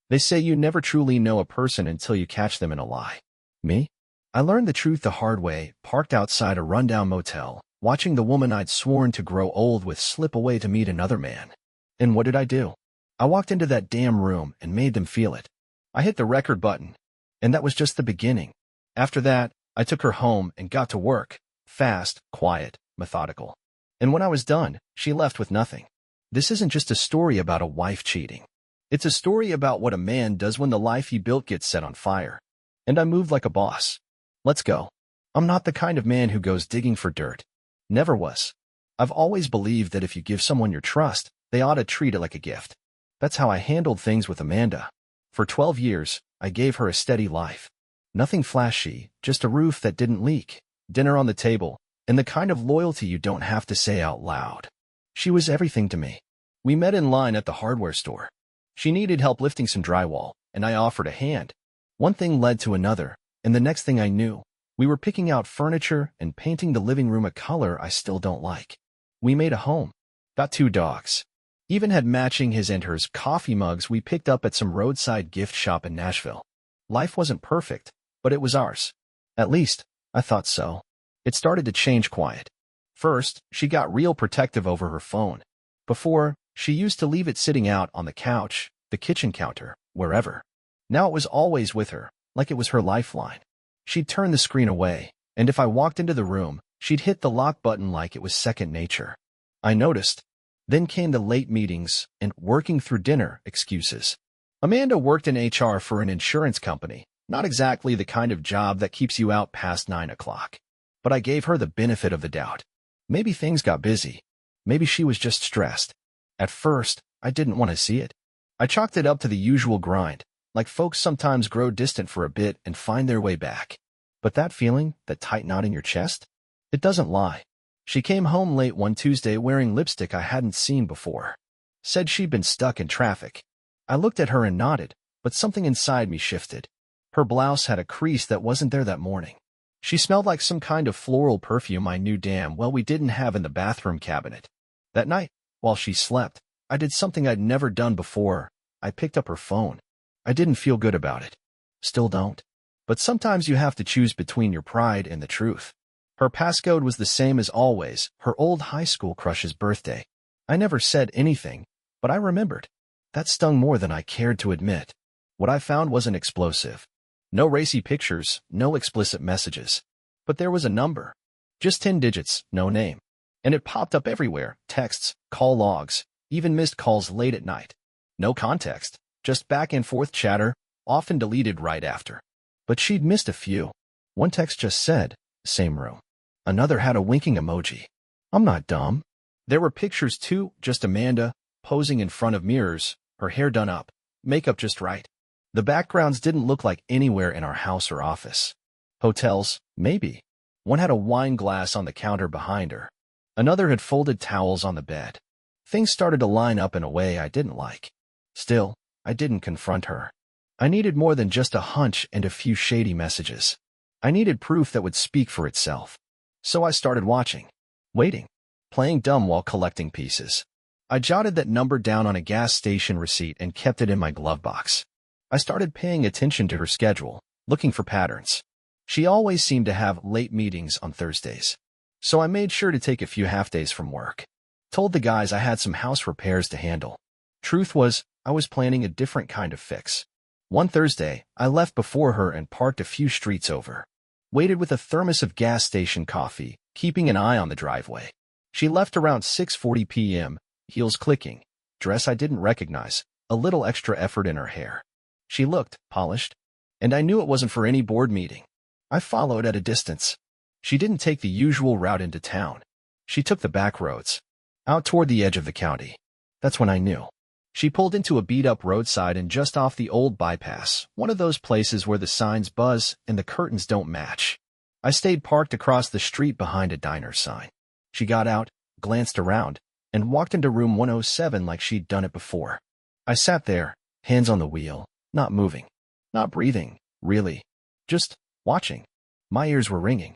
They say you never truly know a person until you catch them in a lie. Me? I learned the truth the hard way, parked outside a rundown motel, watching the woman I'd sworn to grow old with slip away to meet another man. And what did I do? I walked into that damn room and made them feel it. I hit the record button. And that was just the beginning. After that, I took her home and got to work. Fast, quiet, methodical. And when I was done, she left with nothing. This isn't just a story about a wife cheating. It's a story about what a man does when the life he built gets set on fire. And I moved like a boss. Let's go. I'm not the kind of man who goes digging for dirt. Never was. I've always believed that if you give someone your trust, they ought to treat it like a gift. That's how I handled things with Amanda. For 12 years, I gave her a steady life. Nothing flashy, just a roof that didn't leak, dinner on the table, and the kind of loyalty you don't have to say out loud. She was everything to me. We met in line at the hardware store. She needed help lifting some drywall, and I offered a hand. One thing led to another, and the next thing I knew, we were picking out furniture and painting the living room a color I still don't like. We made a home. Got 2 dogs. Even had matching his and hers coffee mugs we picked up at some roadside gift shop in Nashville. Life wasn't perfect, but it was ours. At least, I thought so. It started to change quiet. First, she got real protective over her phone. Before, she used to leave it sitting out on the couch, the kitchen counter, wherever. Now it was always with her, like it was her lifeline. She'd turn the screen away, and if I walked into the room, she'd hit the lock button like it was second nature. I noticed. Then came the late meetings and working through dinner excuses. Amanda worked in HR for an insurance company, not exactly the kind of job that keeps you out past 9 o'clock. But I gave her the benefit of the doubt. Maybe things got busy. Maybe she was just stressed. At first, I didn't want to see it. I chalked it up to the usual grind, like folks sometimes grow distant for a bit and find their way back. But that feeling, that tight knot in your chest, it doesn't lie. She came home late one Tuesday wearing lipstick I hadn't seen before. Said she'd been stuck in traffic. I looked at her and nodded, but something inside me shifted. Her blouse had a crease that wasn't there that morning. She smelled like some kind of floral perfume I knew damn well we didn't have in the bathroom cabinet. That night, while she slept, I did something I'd never done before. I picked up her phone. I didn't feel good about it. Still don't. But sometimes you have to choose between your pride and the truth. Her passcode was the same as always, her old high school crush's birthday. I never said anything, but I remembered. That stung more than I cared to admit. What I found wasn't explosive. No racy pictures, no explicit messages. But there was a number. Just 10 digits, no name. And it popped up everywhere, texts, call logs, even missed calls late at night. No context, just back and forth chatter, often deleted right after. But she'd missed a few. One text just said, same room. Another had a winking emoji. I'm not dumb. There were pictures too, just Amanda, posing in front of mirrors, her hair done up, makeup just right. The backgrounds didn't look like anywhere in our house or office. Hotels, maybe. One had a wine glass on the counter behind her. Another had folded towels on the bed. Things started to line up in a way I didn't like. Still, I didn't confront her. I needed more than just a hunch and a few shady messages. I needed proof that would speak for itself. So I started watching, waiting, playing dumb while collecting pieces. I jotted that number down on a gas station receipt and kept it in my glove box. I started paying attention to her schedule, looking for patterns. She always seemed to have late meetings on Thursdays. So I made sure to take a few half-days from work. Told the guys I had some house repairs to handle. Truth was, I was planning a different kind of fix. One Thursday, I left before her and parked a few streets over. Waited with a thermos of gas station coffee, keeping an eye on the driveway. She left around 6:40 p.m., heels clicking, dress I didn't recognize, a little extra effort in her hair. She looked polished, and I knew it wasn't for any board meeting. I followed at a distance. She didn't take the usual route into town. She took the back roads, out toward the edge of the county. That's when I knew. She pulled into a beat-up roadside and just off the old bypass, one of those places where the signs buzz and the curtains don't match. I stayed parked across the street behind a diner sign. She got out, glanced around, and walked into room 107 like she'd done it before. I sat there, hands on the wheel, not moving, not breathing, really, just watching. My ears were ringing.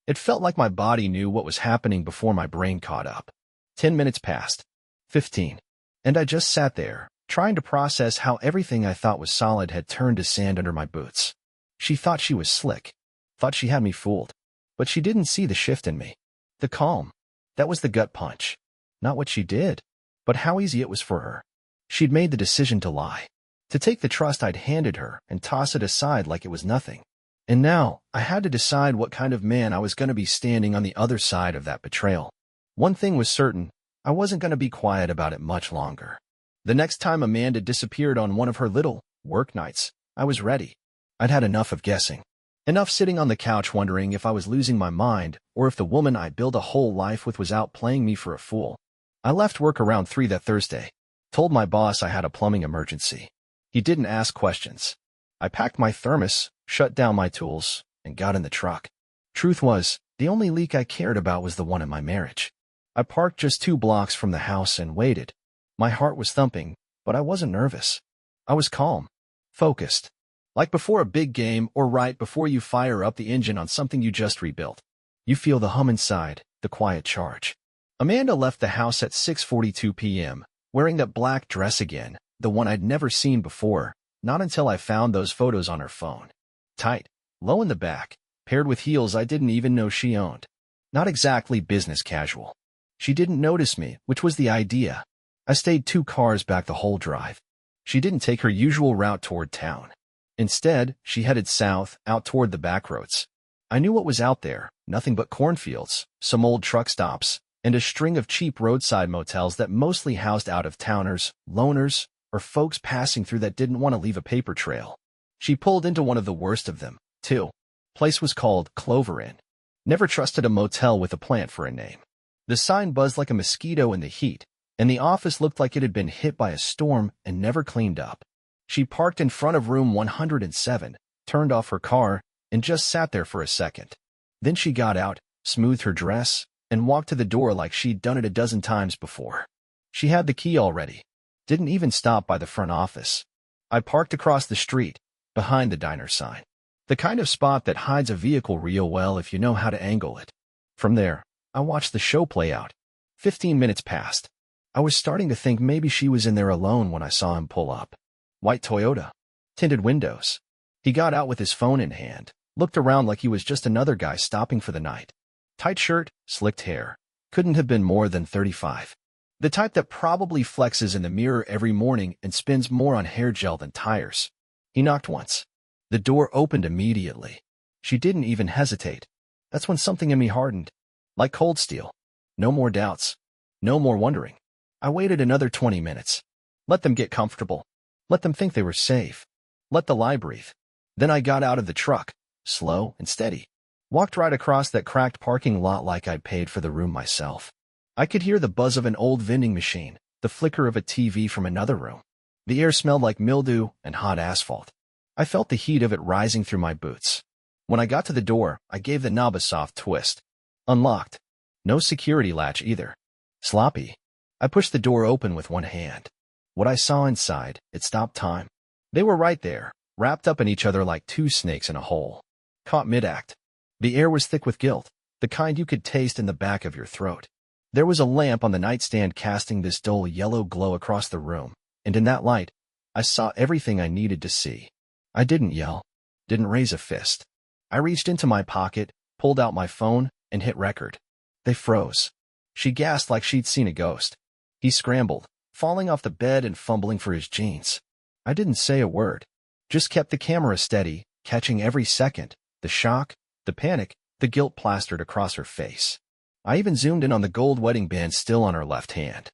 It felt like my body knew what was happening before my brain caught up. 10 minutes passed. 15. And I just sat there, trying to process how everything I thought was solid had turned to sand under my boots. She thought she was slick, thought she had me fooled, but she didn't see the shift in me. The calm. That was the gut punch. Not what she did, but how easy it was for her. She'd made the decision to lie, to take the trust I'd handed her and toss it aside like it was nothing. And now, I had to decide what kind of man I was going to be standing on the other side of that betrayal. One thing was certain, I wasn't going to be quiet about it much longer. The next time Amanda disappeared on one of her little work nights, I was ready. I'd had enough of guessing. Enough sitting on the couch wondering if I was losing my mind or if the woman I'd built a whole life with was out playing me for a fool. I left work around 3 that Thursday, told my boss I had a plumbing emergency. He didn't ask questions. I packed my thermos, shut down my tools, and got in the truck. Truth was, the only leak I cared about was the one in my marriage. I parked just 2 blocks from the house and waited. My heart was thumping, but I wasn't nervous. I was calm, focused. Like before a big game or right before you fire up the engine on something you just rebuilt. You feel the hum inside, the quiet charge. Amanda left the house at 6:42 p.m., wearing that black dress again, the one I'd never seen before, not until I found those photos on her phone. Tight, low in the back, paired with heels I didn't even know she owned. Not exactly business casual. She didn't notice me, which was the idea. I stayed 2 cars back the whole drive. She didn't take her usual route toward town. Instead, she headed south, out toward the back roads. I knew what was out there, nothing but cornfields, some old truck stops, and a string of cheap roadside motels that mostly housed out-of-towners, loners, or folks passing through that didn't want to leave a paper trail. She pulled into one of the worst of them, too. Place was called Clover Inn. Never trusted a motel with a plant for a name. The sign buzzed like a mosquito in the heat, and the office looked like it had been hit by a storm and never cleaned up. She parked in front of room 107, turned off her car, and just sat there for a second. Then she got out, smoothed her dress, and walked to the door like she'd done it a dozen times before. She had the key already. Didn't even stop by the front office. I parked across the street, behind the diner sign. The kind of spot that hides a vehicle real well if you know how to angle it. From there, I watched the show play out. 15 minutes passed. I was starting to think maybe she was in there alone when I saw him pull up. White Toyota. Tinted windows. He got out with his phone in hand, looked around like he was just another guy stopping for the night. Tight shirt, slicked hair. Couldn't have been more than 35. The type that probably flexes in the mirror every morning and spends more on hair gel than tires. He knocked once. The door opened immediately. She didn't even hesitate. That's when something in me hardened. Like cold steel. No more doubts. No more wondering. I waited another 20 minutes. Let them get comfortable. Let them think they were safe. Let the lie breathe. Then I got out of the truck, slow and steady. Walked right across that cracked parking lot like I'd paid for the room myself. I could hear the buzz of an old vending machine, the flicker of a TV from another room. The air smelled like mildew and hot asphalt. I felt the heat of it rising through my boots. When I got to the door, I gave the knob a soft twist. Unlocked. No security latch either. Sloppy. I pushed the door open with one hand. What I saw inside, it stopped time. They were right there, wrapped up in each other like 2 snakes in a hole. Caught mid-act. The air was thick with guilt, the kind you could taste in the back of your throat. There was a lamp on the nightstand casting this dull yellow glow across the room, and in that light, I saw everything I needed to see. I didn't yell, didn't raise a fist. I reached into my pocket, pulled out my phone, and hit record. They froze. She gasped like she'd seen a ghost. He scrambled, falling off the bed and fumbling for his jeans. I didn't say a word. Just kept the camera steady, catching every second, the shock, the panic, the guilt plastered across her face. I even zoomed in on the gold wedding band still on her left hand.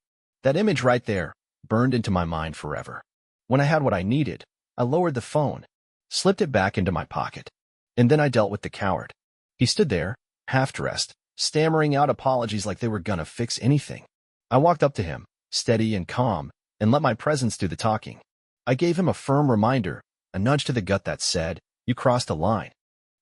That image right there burned into my mind forever. When I had what I needed, I lowered the phone, slipped it back into my pocket. And then I dealt with the coward. He stood there, half-dressed, stammering out apologies like they were gonna fix anything. I walked up to him, steady and calm, and let my presence do the talking. I gave him a firm reminder, a nudge to the gut that said, "You crossed a line."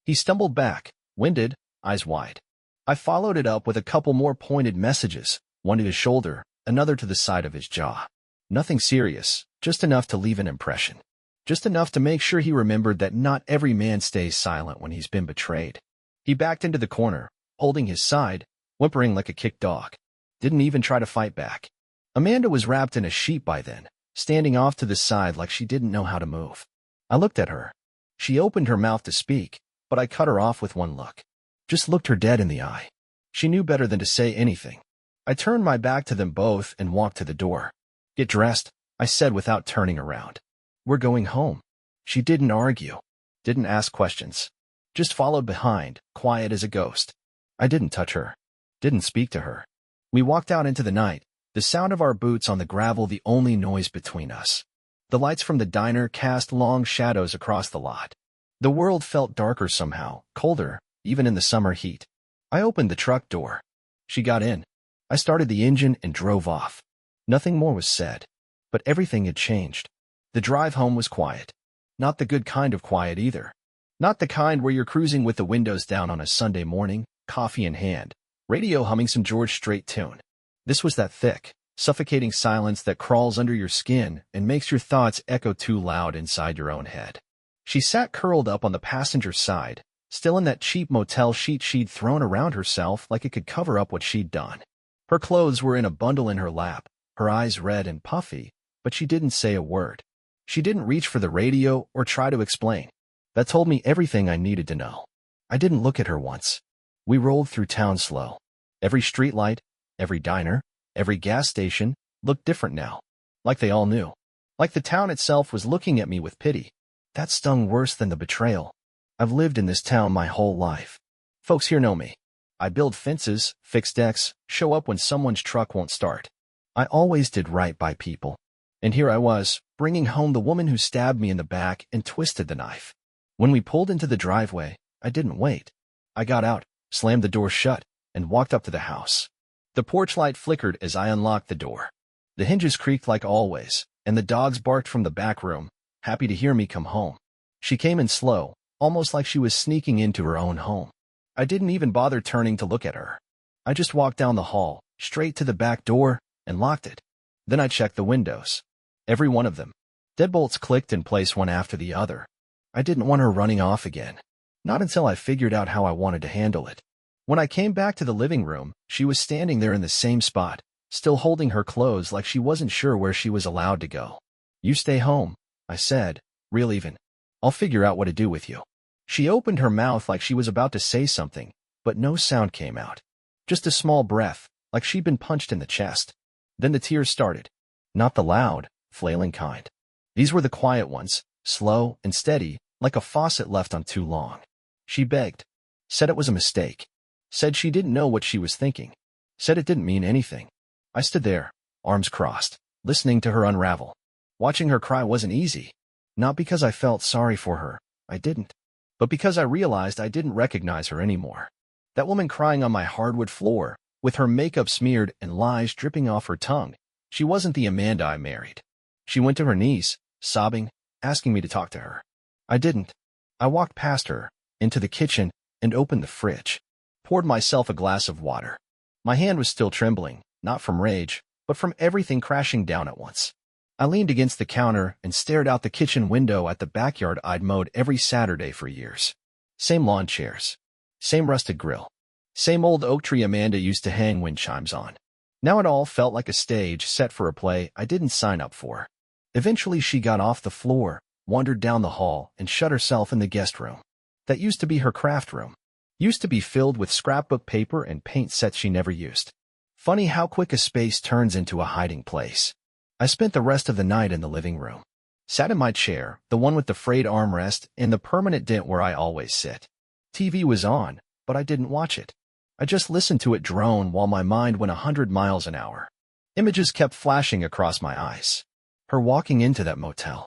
He stumbled back, winded, eyes wide. I followed it up with a couple more pointed messages, one to his shoulder, another to the side of his jaw. Nothing serious, just enough to leave an impression. Just enough to make sure he remembered that not every man stays silent when he's been betrayed. He backed into the corner, holding his side, whimpering like a kicked dog. Didn't even try to fight back. Amanda was wrapped in a sheet by then, standing off to the side like she didn't know how to move. I looked at her. She opened her mouth to speak, but I cut her off with one look. Just looked her dead in the eye. She knew better than to say anything. I turned my back to them both and walked to the door. Get dressed, I said without turning around. We're going home. She didn't argue. Didn't ask questions. Just followed behind, quiet as a ghost. I didn't touch her. Didn't speak to her. We walked out into the night, the sound of our boots on the gravel the only noise between us. The lights from the diner cast long shadows across the lot. The world felt darker somehow, colder, even in the summer heat. I opened the truck door. She got in. I started the engine and drove off. Nothing more was said. But everything had changed. The drive home was quiet. Not the good kind of quiet either. Not the kind where you're cruising with the windows down on a Sunday morning, coffee in hand, radio humming some George Strait tune. This was that thick, suffocating silence that crawls under your skin and makes your thoughts echo too loud inside your own head. She sat curled up on the passenger side, still in that cheap motel sheet she'd thrown around herself like it could cover up what she'd done. Her clothes were in a bundle in her lap, her eyes red and puffy, but she didn't say a word. She didn't reach for the radio or try to explain. That told me everything I needed to know. I didn't look at her once. We rolled through town slow. Every streetlight, every diner, every gas station looked different now. Like they all knew. Like the town itself was looking at me with pity. That stung worse than the betrayal. I've lived in this town my whole life. Folks here know me. I build fences, fix decks, show up when someone's truck won't start. I always did right by people. And here I was, bringing home the woman who stabbed me in the back and twisted the knife. When we pulled into the driveway, I didn't wait. I got out, slammed the door shut, and walked up to the house. The porch light flickered as I unlocked the door. The hinges creaked like always, and the dogs barked from the back room, happy to hear me come home. She came in slow, almost like she was sneaking into her own home. I didn't even bother turning to look at her. I just walked down the hall, straight to the back door, and locked it. Then I checked the windows. Every one of them. Deadbolts clicked in place one after the other. I didn't want her running off again. Not until I figured out how I wanted to handle it. When I came back to the living room, she was standing there in the same spot, still holding her clothes like she wasn't sure where she was allowed to go. You stay home, I said, real even. I'll figure out what to do with you. She opened her mouth like she was about to say something, but no sound came out. Just a small breath, like she'd been punched in the chest. Then the tears started. Not the loud, flailing kind. These were the quiet ones, slow and steady, like a faucet left on too long. She begged. Said it was a mistake. Said she didn't know what she was thinking. Said it didn't mean anything. I stood there, arms crossed, listening to her unravel. Watching her cry wasn't easy. Not because I felt sorry for her. I didn't. But because I realized I didn't recognize her anymore. That woman crying on my hardwood floor, with her makeup smeared and lies dripping off her tongue, she wasn't the Amanda I married. She went to her knees, sobbing, asking me to talk to her. I didn't. I walked past her, into the kitchen, and opened the fridge. Poured myself a glass of water. My hand was still trembling, not from rage, but from everything crashing down at once. I leaned against the counter and stared out the kitchen window at the backyard I'd mowed every Saturday for years. Same lawn chairs. Same rusted grill. Same old oak tree Amanda used to hang wind chimes on. Now it all felt like a stage set for a play I didn't sign up for. Eventually she got off the floor, wandered down the hall, and shut herself in the guest room. That used to be her craft room. Used to be filled with scrapbook paper and paint sets she never used. Funny how quick a space turns into a hiding place. I spent the rest of the night in the living room. Sat in my chair, the one with the frayed armrest and the permanent dent where I always sit. TV was on, but I didn't watch it. I just listened to it drone while my mind went 100 miles an hour. Images kept flashing across my eyes. Her walking into that motel.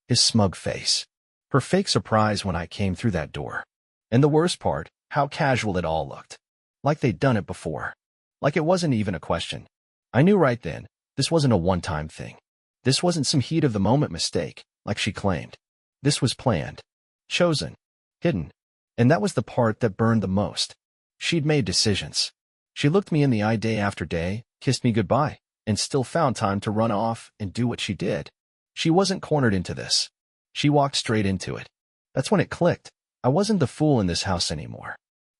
His smug face. Her fake surprise when I came through that door. And the worst part, how casual it all looked. Like they'd done it before. Like it wasn't even a question. I knew right then, this wasn't a one-time thing. This wasn't some heat-of-the-moment mistake, like she claimed. This was planned. Chosen. Hidden. And that was the part that burned the most. She'd made decisions. She looked me in the eye day after day, kissed me goodbye, and still found time to run off and do what she did. She wasn't cornered into this. She walked straight into it. That's when it clicked. I wasn't the fool in this house anymore.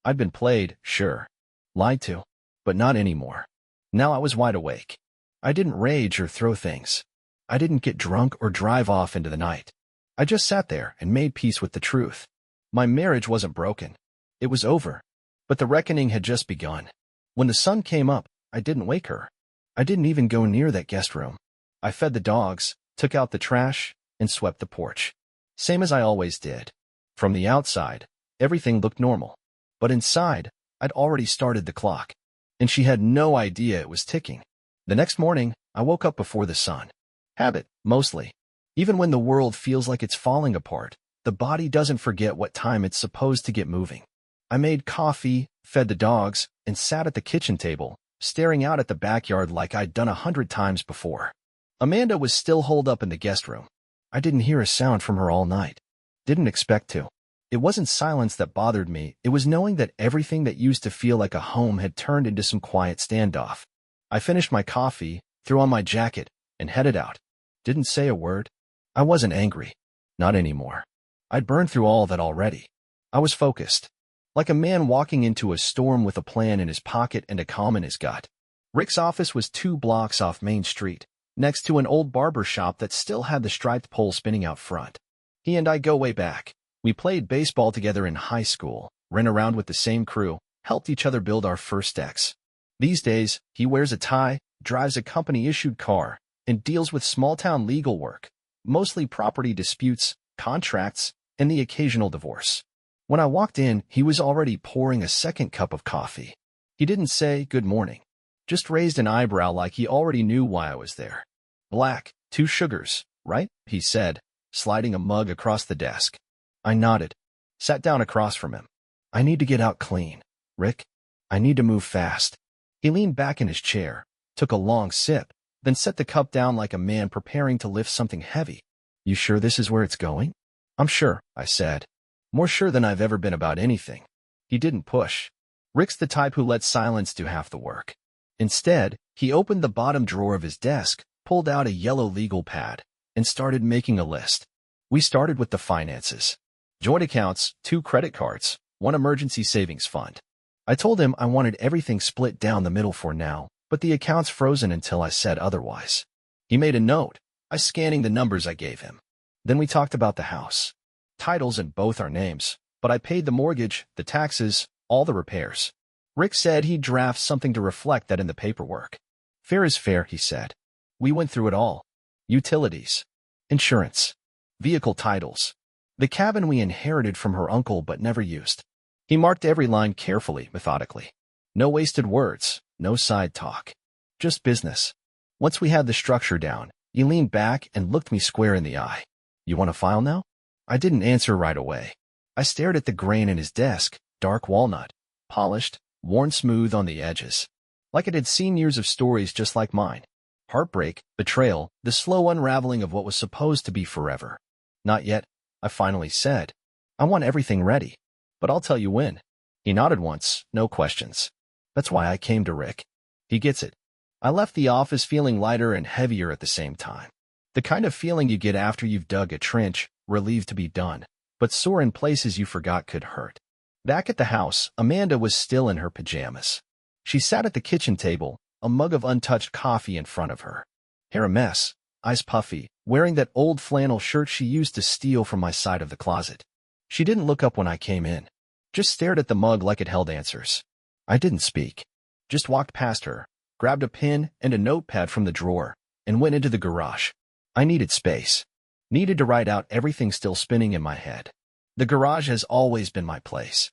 I'd been played, sure. Lied to. But not anymore. Now I was wide awake. I didn't rage or throw things. I didn't get drunk or drive off into the night. I just sat there and made peace with the truth. My marriage wasn't broken. It was over. But the reckoning had just begun. When the sun came up, I didn't wake her. I didn't even go near that guest room. I fed the dogs, took out the trash, and swept the porch. Same as I always did. From the outside, everything looked normal. But inside, I'd already started the clock. And she had no idea it was ticking. The next morning, I woke up before the sun. Habit, mostly. Even when the world feels like it's falling apart, the body doesn't forget what time it's supposed to get moving. I made coffee, fed the dogs, and sat at the kitchen table, staring out at the backyard like I'd done 100 times before. Amanda was still holed up in the guest room. I didn't hear a sound from her all night. Didn't expect to. It wasn't silence that bothered me, it was knowing that everything that used to feel like a home had turned into some quiet standoff. I finished my coffee, threw on my jacket, and headed out. Didn't say a word. I wasn't angry. Not anymore. I'd burned through all that already. I was focused. Like a man walking into a storm with a plan in his pocket and a calm in his gut. Rick's office was 2 blocks off Main Street, next to an old barber shop that still had the striped pole spinning out front. He and I go way back. We played baseball together in high school, ran around with the same crew, helped each other build our first decks. These days, he wears a tie, drives a company-issued car, and deals with small-town legal work, mostly property disputes, contracts, and the occasional divorce. When I walked in, he was already pouring a second cup of coffee. He didn't say good morning, just raised an eyebrow like he already knew why I was there. Black, 2 sugars, right? He said, sliding a mug across the desk. I nodded, sat down across from him. I need to get out clean, Rick. I need to move fast. He leaned back in his chair, took a long sip, then set the cup down like a man preparing to lift something heavy. You sure this is where it's going? I'm sure, I said. More sure than I've ever been about anything. He didn't push. Rick's the type who lets silence do half the work. Instead, he opened the bottom drawer of his desk, pulled out a yellow legal pad, and started making a list. We started with the finances. Joint accounts, 2 credit cards, 1 emergency savings fund. I told him I wanted everything split down the middle for now, but the account's frozen until I said otherwise. He made a note, I scanning the numbers I gave him. Then we talked about the house. Titles in both our names, but I paid the mortgage, the taxes, all the repairs. Rick said he'd draft something to reflect that in the paperwork. Fair is fair, he said. We went through it all. Utilities, insurance, vehicle titles, the cabin we inherited from her uncle but never used. He marked every line carefully, methodically. No wasted words, no side talk. Just business. Once we had the structure down, he leaned back and looked me square in the eye. You want to file now? I didn't answer right away. I stared at the grain in his desk, dark walnut, polished, worn smooth on the edges. Like it had seen years of stories just like mine. Heartbreak, betrayal, the slow unraveling of what was supposed to be forever. Not yet, I finally said. I want everything ready. But I'll tell you when. He nodded once, no questions. That's why I came to Rick. He gets it. I left the office feeling lighter and heavier at the same time. The kind of feeling you get after you've dug a trench, relieved to be done, but sore in places you forgot could hurt. Back at the house, Amanda was still in her pajamas. She sat at the kitchen table, a mug of untouched coffee in front of her. Hair a mess, eyes puffy, wearing that old flannel shirt she used to steal from my side of the closet. She didn't look up when I came in, just stared at the mug like it held answers. I didn't speak, just walked past her, grabbed a pen and a notepad from the drawer, and went into the garage. I needed space. Needed to write out everything still spinning in my head. The garage has always been my place.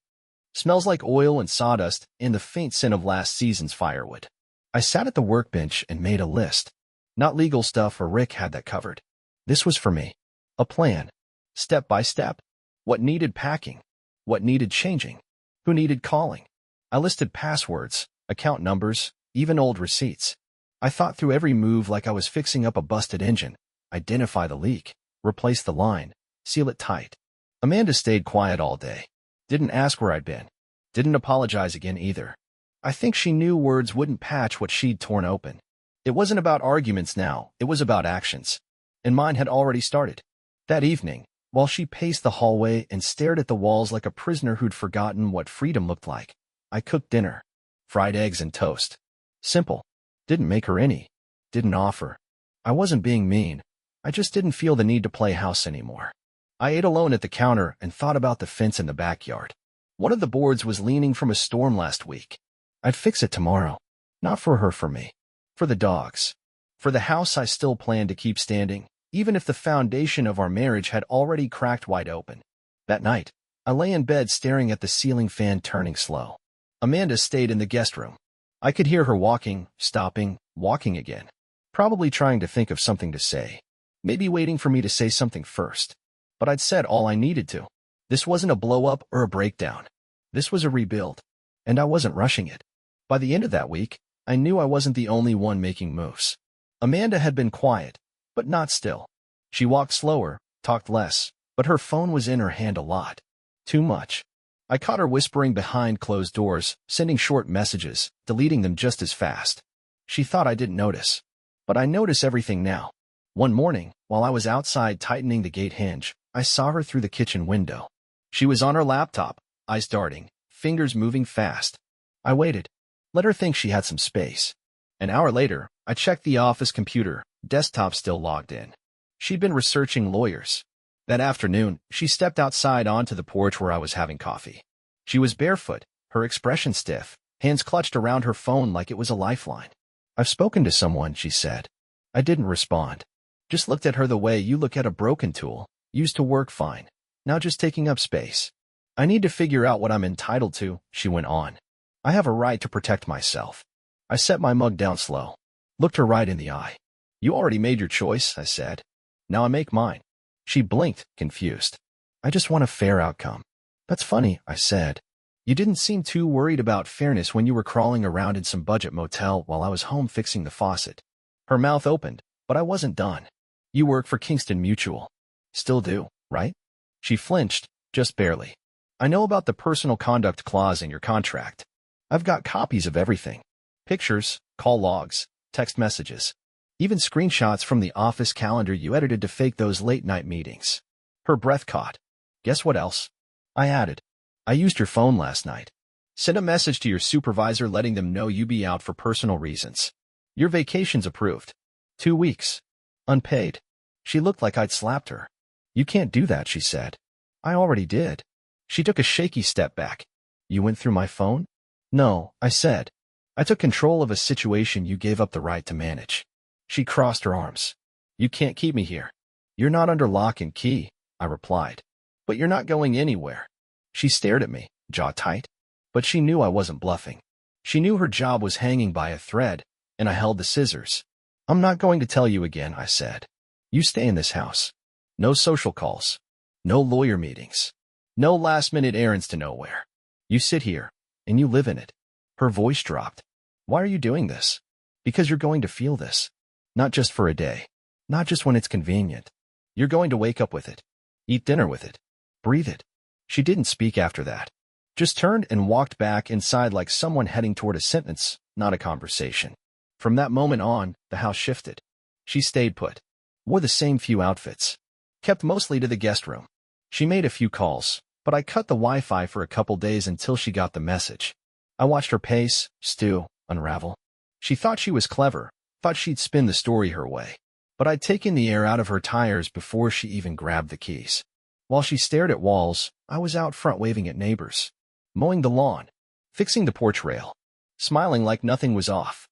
Smells like oil and sawdust and the faint scent of last season's firewood. I sat at the workbench and made a list. Not legal stuff, for Rick had that covered. This was for me. A plan. Step by step. What needed packing. What needed changing. Who needed calling. I listed passwords, account numbers, even old receipts. I thought through every move like I was fixing up a busted engine. Identify the leak. Replace the line. Seal it tight. Amanda stayed quiet all day. Didn't ask where I'd been. Didn't apologize again either. I think she knew words wouldn't patch what she'd torn open. It wasn't about arguments now, it was about actions. And mine had already started. That evening, while she paced the hallway and stared at the walls like a prisoner who'd forgotten what freedom looked like, I cooked dinner. Fried eggs and toast. Simple. Didn't make her any. Didn't offer. I wasn't being mean, I just didn't feel the need to play house anymore. I ate alone at the counter and thought about the fence in the backyard. One of the boards was leaning from a storm last week. I'd fix it tomorrow. Not for her, for me. For the dogs. For the house I still planned to keep standing, even if the foundation of our marriage had already cracked wide open. That night, I lay in bed staring at the ceiling fan turning slow. Amanda stayed in the guest room. I could hear her walking, stopping, walking again. Probably trying to think of something to say. Maybe waiting for me to say something first. But I'd said all I needed to. This wasn't a blow-up or a breakdown. This was a rebuild. And I wasn't rushing it. By the end of that week, I knew I wasn't the only one making moves. Amanda had been quiet, but not still. She walked slower, talked less, but her phone was in her hand a lot. Too much. I caught her whispering behind closed doors, sending short messages, deleting them just as fast. She thought I didn't notice. But I notice everything now. One morning, while I was outside tightening the gate hinge, I saw her through the kitchen window. She was on her laptop, eyes darting, fingers moving fast. I waited. Let her think she had some space. An hour later, I checked the office computer, desktop still logged in. She'd been researching lawyers. That afternoon, she stepped outside onto the porch where I was having coffee. She was barefoot, her expression stiff, hands clutched around her phone like it was a lifeline. "I've spoken to someone," she said. I didn't respond. Just looked at her the way you look at a broken tool, used to work fine, now just taking up space. "I need to figure out what I'm entitled to," she went on. "I have a right to protect myself." I set my mug down slow. Looked her right in the eye. "You already made your choice," I said. "Now I make mine." She blinked, confused. "I just want a fair outcome." "That's funny," I said. "You didn't seem too worried about fairness when you were crawling around in some budget motel while I was home fixing the faucet." Her mouth opened, but I wasn't done. "You work for Kingston Mutual. Still do, right?" She flinched, just barely. "I know about the personal conduct clause in your contract. I've got copies of everything. Pictures, call logs, text messages. Even screenshots from the office calendar you edited to fake those late-night meetings." Her breath caught. "Guess what else?" I added. "I used your phone last night. Sent a message to your supervisor letting them know you be out for personal reasons. Your vacation's approved. 2 weeks. Unpaid." She looked like I'd slapped her. "You can't do that," she said. "I already did." She took a shaky step back. "You went through my phone?" "No," I said. "I took control of a situation you gave up the right to manage." She crossed her arms. "You can't keep me here." "You're not under lock and key," I replied. "But you're not going anywhere." She stared at me, jaw tight. But she knew I wasn't bluffing. She knew her job was hanging by a thread, and I held the scissors. "I'm not going to tell you again," I said. "You stay in this house. No social calls. No lawyer meetings. No last-minute errands to nowhere. You sit here, and you live in it." Her voice dropped. "Why are you doing this?" "Because you're going to feel this. Not just for a day. Not just when it's convenient. You're going to wake up with it. Eat dinner with it. Breathe it." She didn't speak after that. Just turned and walked back inside like someone heading toward a sentence, not a conversation. From that moment on, the house shifted. She stayed put. Wore the same few outfits. Kept mostly to the guest room. She made a few calls, but I cut the Wi-Fi for a couple days until she got the message. I watched her pace, stew, unravel. She thought she was clever, thought she'd spin the story her way. But I'd taken the air out of her tires before she even grabbed the keys. While she stared at walls, I was out front waving at neighbors. Mowing the lawn. Fixing the porch rail. Smiling like nothing was off.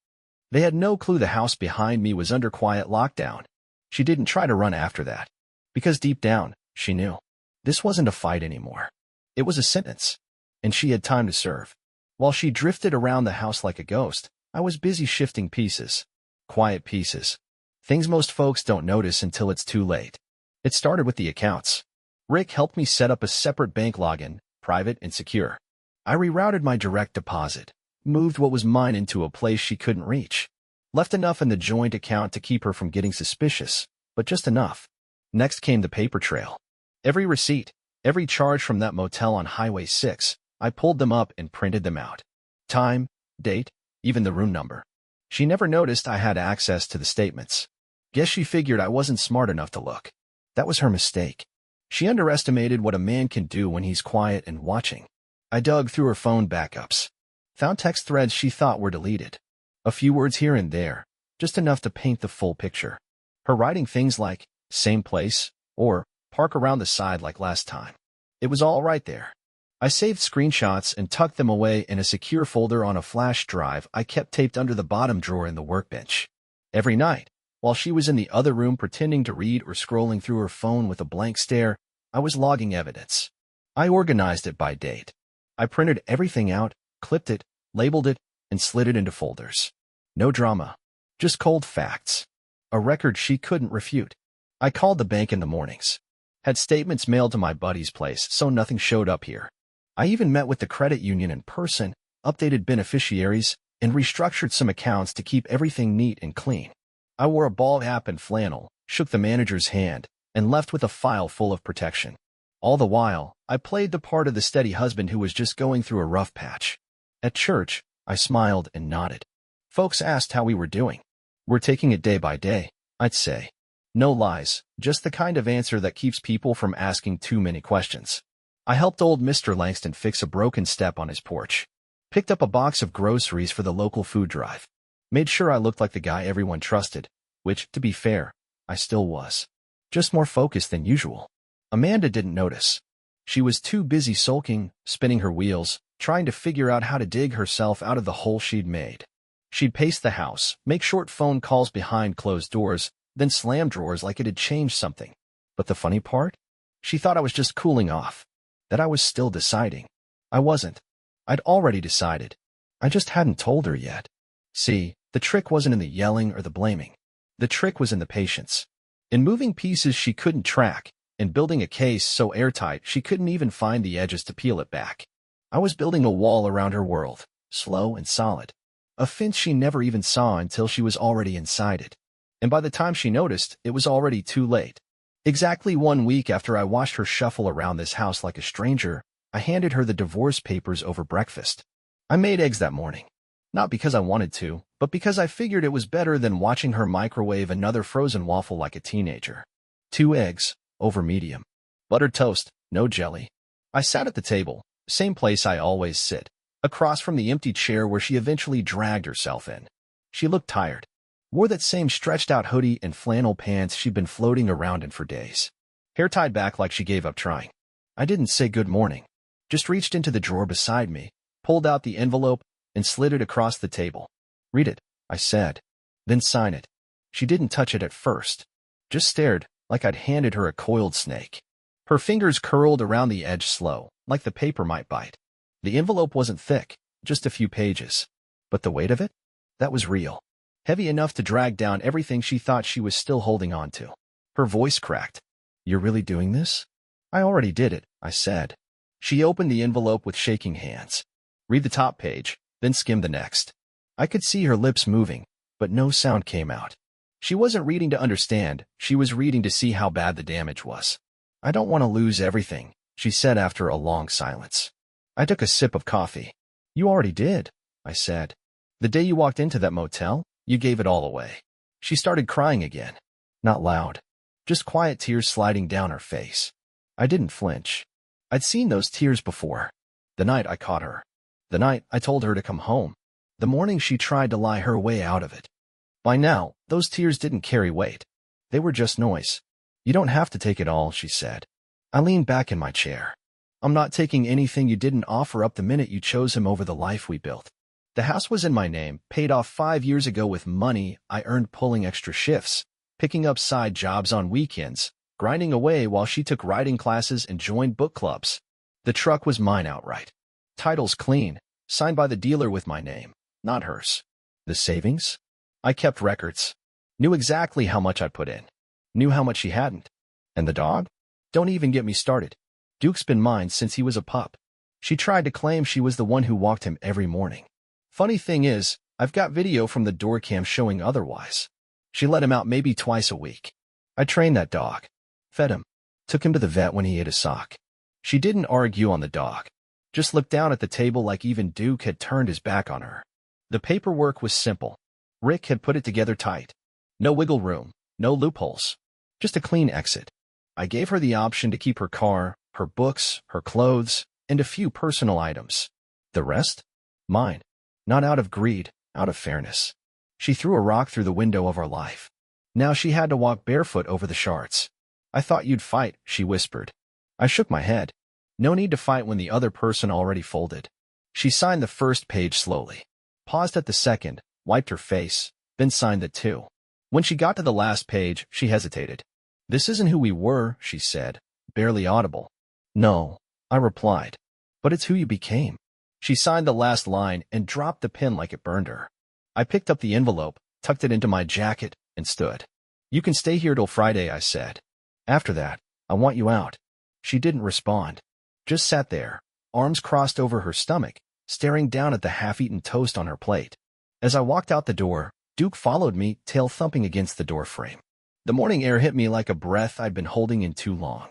They had no clue the house behind me was under quiet lockdown. She didn't try to run after that. Because deep down, she knew. This wasn't a fight anymore. It was a sentence. And she had time to serve. While she drifted around the house like a ghost, I was busy shifting pieces. Quiet pieces. Things most folks don't notice until it's too late. It started with the accounts. Rick helped me set up a separate bank login, private and secure. I rerouted my direct deposit, moved what was mine into a place she couldn't reach. Left enough in the joint account to keep her from getting suspicious, but just enough. Next came the paper trail. Every receipt, every charge from that motel on Highway 6, I pulled them up and printed them out. Time, date, even the room number. She never noticed I had access to the statements. Guess she figured I wasn't smart enough to look. That was her mistake. She underestimated what a man can do when he's quiet and watching. I dug through her phone backups. Found text threads she thought were deleted. A few words here and there, just enough to paint the full picture. Her writing things like, Same place, or park around the side like last time. It was all right there. I saved screenshots and tucked them away in a secure folder on a flash drive I kept taped under the bottom drawer in the workbench. Every night, while she was in the other room pretending to read or scrolling through her phone with a blank stare, I was logging evidence. I organized it by date. I printed everything out, clipped it, labeled it, and slid it into folders. No drama. Just cold facts. A record she couldn't refute. I called the bank in the mornings. Had statements mailed to my buddy's place so nothing showed up here. I even met with the credit union in person, updated beneficiaries, and restructured some accounts to keep everything neat and clean. I wore a ball cap and flannel, shook the manager's hand, and left with a file full of protection. All the while, I played the part of the steady husband who was just going through a rough patch. At church, I smiled and nodded. Folks asked how we were doing. We're taking it day by day, I'd say. No lies, just the kind of answer that keeps people from asking too many questions. I helped old Mr. Langston fix a broken step on his porch. Picked up a box of groceries for the local food drive. Made sure I looked like the guy everyone trusted, which, to be fair, I still was. Just more focused than usual. Amanda didn't notice. She was too busy sulking, spinning her wheels, trying to figure out how to dig herself out of the hole she'd made. She'd pace the house, make short phone calls behind closed doors, then slam drawers like it had changed something. But the funny part? She thought I was just cooling off. That I was still deciding. I wasn't. I'd already decided. I just hadn't told her yet. See, the trick wasn't in the yelling or the blaming. The trick was in the patience. In moving pieces she couldn't track, in building a case so airtight she couldn't even find the edges to peel it back. I was building a wall around her world, slow and solid. A fence she never even saw until she was already inside it. And by the time she noticed, it was already too late. Exactly 1 week after I watched her shuffle around this house like a stranger, I handed her the divorce papers over breakfast. I made eggs that morning. Not because I wanted to, but because I figured it was better than watching her microwave another frozen waffle like a teenager. 2 eggs, over medium. Buttered toast, no jelly. I sat at the table, same place I always sit, across from the empty chair where she eventually dragged herself in. She looked tired. Wore that same stretched-out hoodie and flannel pants she'd been floating around in for days. Hair tied back like she gave up trying. I didn't say good morning. Just reached into the drawer beside me, pulled out the envelope, and slid it across the table. Read it, I said. Then sign it. She didn't touch it at first. Just stared, like I'd handed her a coiled snake. Her fingers curled around the edge slow, like the paper might bite. The envelope wasn't thick, just a few pages. But the weight of it? That was real. Heavy enough to drag down everything she thought she was still holding on to. Her voice cracked. You're really doing this? I already did it, I said. She opened the envelope with shaking hands. Read the top page, then skim the next. I could see her lips moving, but no sound came out. She wasn't reading to understand, she was reading to see how bad the damage was. I don't want to lose everything, she said after a long silence. I took a sip of coffee. You already did, I said. The day you walked into that motel, you gave it all away. She started crying again. Not loud. Just quiet tears sliding down her face. I didn't flinch. I'd seen those tears before. The night I caught her. The night I told her to come home. The morning she tried to lie her way out of it. By now, those tears didn't carry weight. They were just noise. You don't have to take it all, she said. I leaned back in my chair. I'm not taking anything you didn't offer up the minute you chose him over the life we built. The house was in my name, paid off 5 years ago with money I earned pulling extra shifts, picking up side jobs on weekends, grinding away while she took writing classes and joined book clubs. The truck was mine outright. Titles clean, signed by the dealer with my name, not hers. The savings? I kept records. Knew exactly how much I put in. Knew how much she hadn't. And the dog? Don't even get me started. Duke's been mine since he was a pup. She tried to claim she was the one who walked him every morning. Funny thing is, I've got video from the door cam showing otherwise. She let him out maybe twice a week. I trained that dog. Fed him. Took him to the vet when he ate a sock. She didn't argue on the dog. Just looked down at the table like even Duke had turned his back on her. The paperwork was simple. Rick had put it together tight. No wiggle room, no loopholes. Just a clean exit. I gave her the option to keep her car, her books, her clothes, and a few personal items. The rest? Mine. Not out of greed, out of fairness. She threw a rock through the window of our life. Now she had to walk barefoot over the shards. I thought you'd fight, she whispered. I shook my head. No need to fight when the other person already folded. She signed the first page slowly, paused at the second, wiped her face, then signed the two. When she got to the last page, she hesitated. This isn't who we were, she said, barely audible. No, I replied. But it's who you became. She signed the last line and dropped the pen like it burned her. I picked up the envelope, tucked it into my jacket, and stood. You can stay here till Friday, I said. After that, I want you out. She didn't respond. Just sat there, arms crossed over her stomach, staring down at the half-eaten toast on her plate. As I walked out the door, Duke followed me, tail thumping against the doorframe. The morning air hit me like a breath I'd been holding in too long.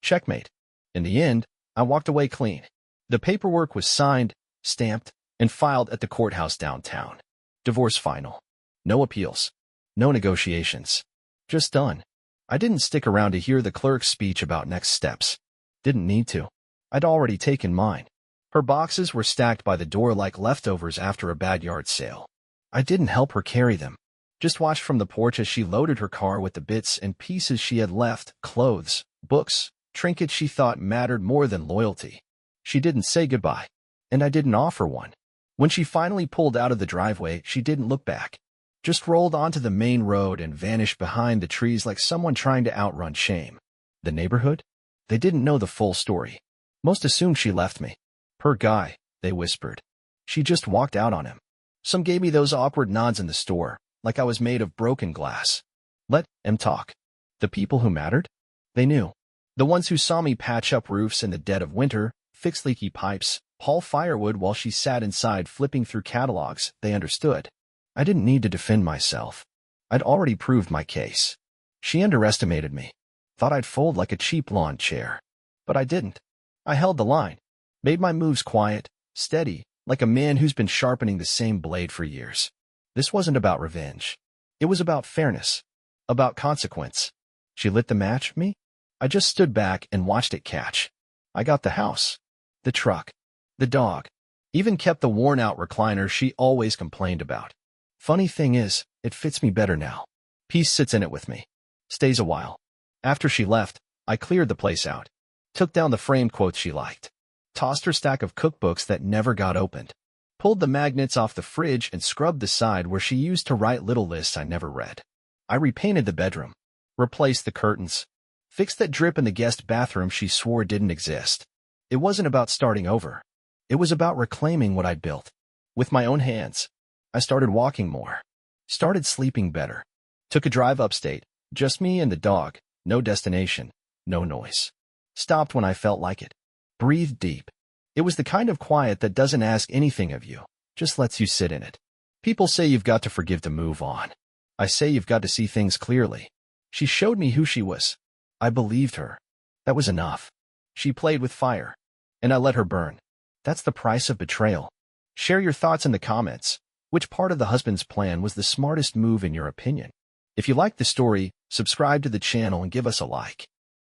Checkmate. In the end, I walked away clean. The paperwork was signed, stamped, and filed at the courthouse downtown. Divorce final. No appeals. No negotiations. Just done. I didn't stick around to hear the clerk's speech about next steps. Didn't need to. I'd already taken mine. Her boxes were stacked by the door like leftovers after a bad yard sale. I didn't help her carry them. Just watched from the porch as she loaded her car with the bits and pieces she had left, clothes, books, trinkets she thought mattered more than loyalty. She didn't say goodbye, and I didn't offer one. When she finally pulled out of the driveway, she didn't look back. Just rolled onto the main road and vanished behind the trees like someone trying to outrun shame. The neighborhood? They didn't know the full story. Most assumed she left me. Per guy, they whispered. She just walked out on him. Some gave me those awkward nods in the store, like I was made of broken glass. Let them talk. The people who mattered? They knew. The ones who saw me patch up roofs in the dead of winter, fix leaky pipes, haul firewood while she sat inside flipping through catalogs, they understood. I didn't need to defend myself. I'd already proved my case. She underestimated me. Thought I'd fold like a cheap lawn chair. But I didn't. I held the line. Made my moves quiet, steady, like a man who's been sharpening the same blade for years. This wasn't about revenge. It was about fairness. About consequence. She lit the match, me? I just stood back and watched it catch. I got the house, the truck, the dog, even kept the worn-out recliner she always complained about. Funny thing is, it fits me better now. Peace sits in it with me. Stays a while. After she left, I cleared the place out. Took down the framed quotes she liked. Tossed her stack of cookbooks that never got opened. Pulled the magnets off the fridge and scrubbed the side where she used to write little lists I never read. I repainted the bedroom. Replaced the curtains. Fixed that drip in the guest bathroom she swore didn't exist. It wasn't about starting over. It was about reclaiming what I'd built. With my own hands. I started walking more. Started sleeping better. Took a drive upstate. Just me and the dog. No destination. No noise. Stopped when I felt like it. Breathed deep. It was the kind of quiet that doesn't ask anything of you. Just lets you sit in it. People say you've got to forgive to move on. I say you've got to see things clearly. She showed me who she was. I believed her. That was enough. She played with fire. And I let her burn. That's the price of betrayal. Share your thoughts in the comments. Which part of the husband's plan was the smartest move in your opinion? If you liked the story, subscribe to the channel and give us a like.